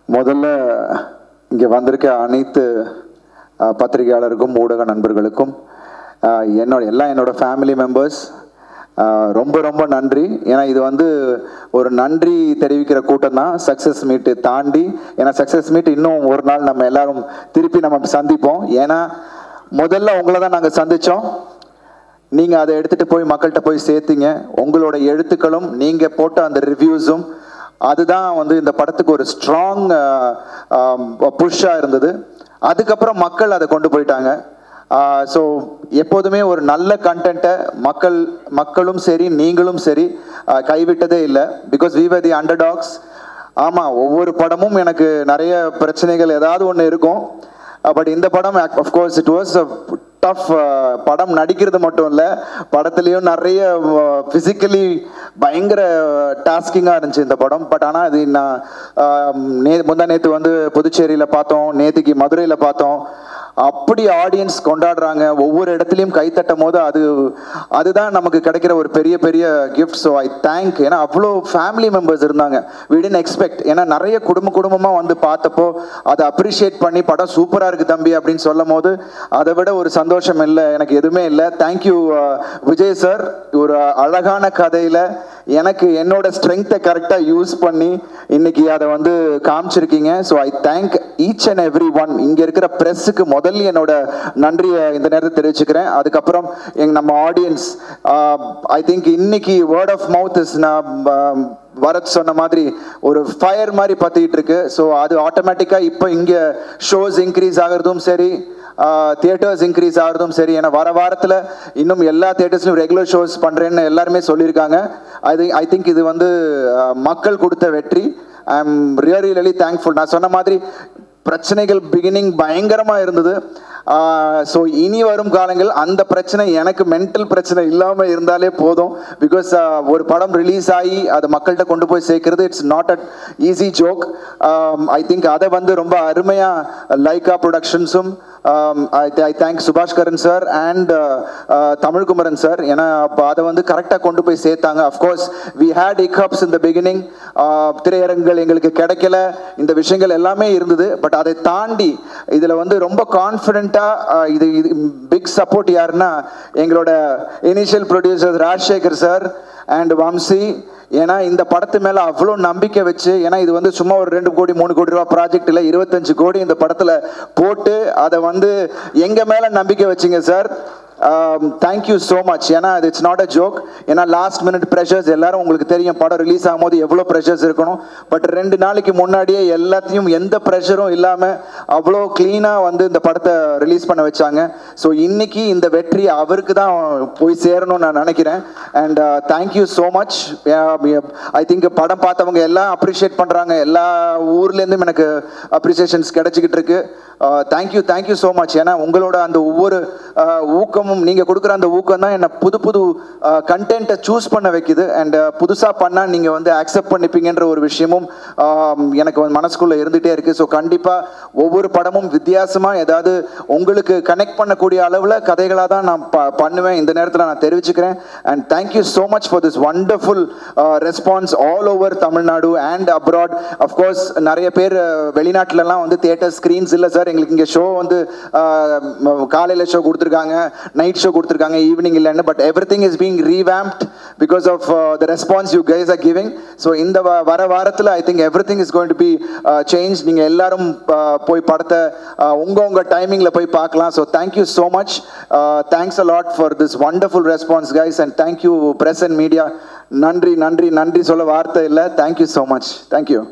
முதல்ல இங்கே வந்திருக்க அனைத்து பத்திரிகையாளருக்கும் ஊடக நண்பர்களுக்கும் என்னோட ஃபேமிலி மெம்பர்ஸ் ரொம்ப ரொம்ப நன்றி. ஏன்னா இது வந்து ஒரு நன்றி தெரிவிக்கிற கூட்டம் தான். சக்ஸஸ் மீட்டு தாண்டி, ஏன்னா சக்ஸஸ் மீட் இன்னும் ஒரு நாள் நம்ம எல்லாரும் திருப்பி நம்ம சந்திப்போம். ஏன்னா முதல்ல உங்களை தான் நாங்கள் சந்தித்தோம். நீங்கள் அதை எடுத்துகிட்டு போய் மக்கள்கிட்ட போய் சேர்த்தீங்க. உங்களோட எழுத்துக்களும் நீங்கள் போட்ட அந்த ரிவ்யூஸும் அதுதான் வந்து இந்த படத்துக்கு ஒரு ஸ்ட்ராங் புஷ்ஷாக இருந்தது. அதுக்கப்புறம் மக்கள் அதை கொண்டு போயிட்டாங்க. ஸோ எப்போதுமே ஒரு நல்ல கண்டென்ட்டை மக்களும் சரி நீங்களும் சரி கைவிட்டதே இல்லை. Because we were the underdogs. ஆமாம், ஒவ்வொரு படமும் எனக்கு நிறைய பிரச்சனைகள் ஏதாவது ஒன்று இருக்கும். பட் இந்த படம் அஃப்கோர்ஸ் இட் வாஸ் டஃப். படம் நடிக்கிறது மட்டும் இல்லை, படத்துலேயும் நிறைய ஃபிசிக்கலி பயங்கர டாஸ்கிங்காக இருந்துச்சு இந்த படம். பட் ஆனால் அது நான் முந்தா நேற்று வந்து புதுச்சேரியில் பார்த்தோம், நேற்றுக்கு மதுரையில் பார்த்தோம். அப்படி ஆடியன்ஸ் கொண்டாடுறாங்க, ஒவ்வொரு இடத்துலையும் கைத்தட்டும் போது அதுதான் நமக்கு கிடைக்கிற ஒரு பெரிய பெரிய கிஃப்ட். So I thank. ஏன்னா அவ்வளோ ஃபேமிலி மெம்பர்ஸ் இருந்தாங்க. we didn't expect. ஏன்னா நிறைய குடும்பமாக வந்து பார்த்தப்போ அதை அப்ரிஷியேட் பண்ணி படம் சூப்பராக இருக்குது தம்பி அப்படின்னு சொல்லும் போது அதை விட ஒரு சந்தோஷம் இல்லை எனக்கு எதுவுமே இல்லை. Thank you Vijay sir. ஒரு அழகான கதையில் எனக்கு என்னோட ஸ்ட்ரென்த்தை கரெக்டாக யூஸ் பண்ணி இன்னைக்கு அதை வந்து காமிச்சிருக்கீங்க. So I thank each and every one. இங்கே இருக்கிற ப்ரெஸ்ஸுக்கு முதல்ல என்னோட நன்றியை இந்த நேரத்தை தெரிவிச்சுக்கிறேன். அதுக்கப்புறம் நம்ம ஆடியன்ஸ், ஐ திங்க் இன்னைக்கு வேர்ட் ஆஃப் மவுத் இஸ், நான் வரத் சொன்ன மாதிரி ஒரு ஃபயர் மாதிரி பற்றிக்கிட்டு இருக்கு. ஸோ அது ஆட்டோமேட்டிக்காக இப்போ இங்கே ஷோஸ் இன்க்ரீஸ் ஆகிறதும் சரி, தியேட்டர்ஸ் இன்க்ரீஸ் ஆகிறதும் சரி. ஏன்னா வர வாரத்தில் இன்னும் எல்லா தியேட்டர்ஸ்லையும் ரெகுலர் ஷோஸ் பண்ணுறேன்னு எல்லாருமே சொல்லியிருக்காங்க. ஐ திங்க் இது வந்து மக்கள் கொடுத்த வெற்றி. I am really thankful. நான் சொன்ன மாதிரி பிரச்சனைகள் பிகினிங் பயங்கரமாக இருந்தது. ஸோ இனி வரும் காலங்கள் அந்த பிரச்சனை, எனக்கு மென்டல் பிரச்சனை இல்லாமல் இருந்தாலே போதும். பிகாஸ் ஒரு படம் ரிலீஸ் ஆகி அதை மக்கள்கிட்ட கொண்டு போய் சேர்க்கறது it's not a easy joke. I think அதை வந்து ரொம்ப அருமையாக லைக்கா ப்ரொடக்ஷன்ஸும், I thank Subaskaran sir and Tamilkumaran sir. ஏன்னா அதை வந்து கரெக்டாக கொண்டு போய் சேர்த்தாங்க. Of course we had hiccups in the beginning. திரையரங்குகள் எங்களுக்கு கிடைக்கல, இந்த விஷயங்கள் எல்லாமே இருந்தது. பட் அதை தாண்டி இதில் வந்து ரொம்ப கான்ஃபிடென்ட்டாக இது பிக் சப்போர்ட் யாருன்னா எங்களோட initial producer Rajasekhar sir and Vamsi. ஏன்னா இந்த படத்து மேலே அவ்வளோ நம்பிக்கை வச்சு, ஏன்னா இது வந்து சும்மா ஒரு 2 கோடி 3 கோடி ரூபா ப்ராஜெக்ட் இல்லை, 25 கோடி இந்த படத்தில் போட்டு அதை வந்து எங்கள் மேலே நம்பிக்கை வச்சிங்க சார். Thank you so much. ஏன்னா இட்ஸ் நாட் அ ஜோக். ஏன்னா லாஸ்ட் மினிட் ப்ரெஷர்ஸ் எல்லாரும் உங்களுக்கு தெரியும், படம் ரிலீஸ் ஆகும்போது எவ்வளோ ப்ரெஷர்ஸ் இருக்கணும். பட் 2 நாளைக்கு முன்னாடியே எல்லாத்தையும் எந்த ப்ரெஷரும் இல்லாமல் அவ்வளோ க்ளீனாக வந்து இந்த படத்தை ரிலீஸ் பண்ண வச்சாங்க. ஸோ இன்னைக்கு இந்த வெற்றி அவருக்கு தான் போய் சேரணும்னு நான் நினைக்கிறேன். And thank you so much. I think படம் பார்த்தவங்க எல்லாம் அப்ரிஷியேட் பண்ணுறாங்க. எல்லா ஊர்லேருந்தும் எனக்கு அப்ரிசியேஷன்ஸ் கிடைச்சிக்கிட்டு இருக்கு. Thank you so much. ஏன்னா உங்களோட அந்த ஒவ்வொரு ஊக்கமும், நீங்கள் கொடுக்குற அந்த ஊக்கம் தான் என்னை புது கண்டென்ட்டை சூஸ் பண்ண வைக்குது. அண்ட் புதுசாக பண்ணால் நீங்கள் வந்து அக்செப்ட் பண்ணிப்பீங்கன்ற ஒரு விஷயமும் எனக்கு வந்து மனசுக்குள்ளே இருந்துகிட்டே இருக்குது. ஸோ கண்டிப்பாக ஒவ்வொரு படமும் வித்தியாசமாக ஏதாவது உங்களுக்கு கனெக்ட் பண்ணக்கூடிய அளவில் கதைகளாக தான் நான் பண்ணுவேன். இந்த நேரத்தில் நான் தெரிவிச்சுக்கிறேன். And thank you so much for this wonderful response all over Tamil Nadu and abroad. Of course நிறைய பேர் வெளிநாட்டிலலாம் வந்து தியேட்டர் ஸ்க்ரீன்ஸ் இல்லை சார், எங்களுக்கு இங்கே ஷோ வந்து காலையில் ஷோ கொடுத்துருக்காங்க, நைட் ஷோ கொடுத்துருக்காங்க, ஈவினிங் இல்லைன்னு. But everything is being revamped because of the response you guys are giving. So இந்த வர வாரத்தில் I think everything is going to be change. நீங்கள் எல்லாரும் போய் படத்தை உங்கள் டைமிங்கில் போய் பார்க்கலாம். So thank you so much. Thanks a lot for this wonderful response guys. And thank you press and media. நன்றி சொல்ல வார்த்தை இல்லை. Thank you so much. தேங்க்யூ.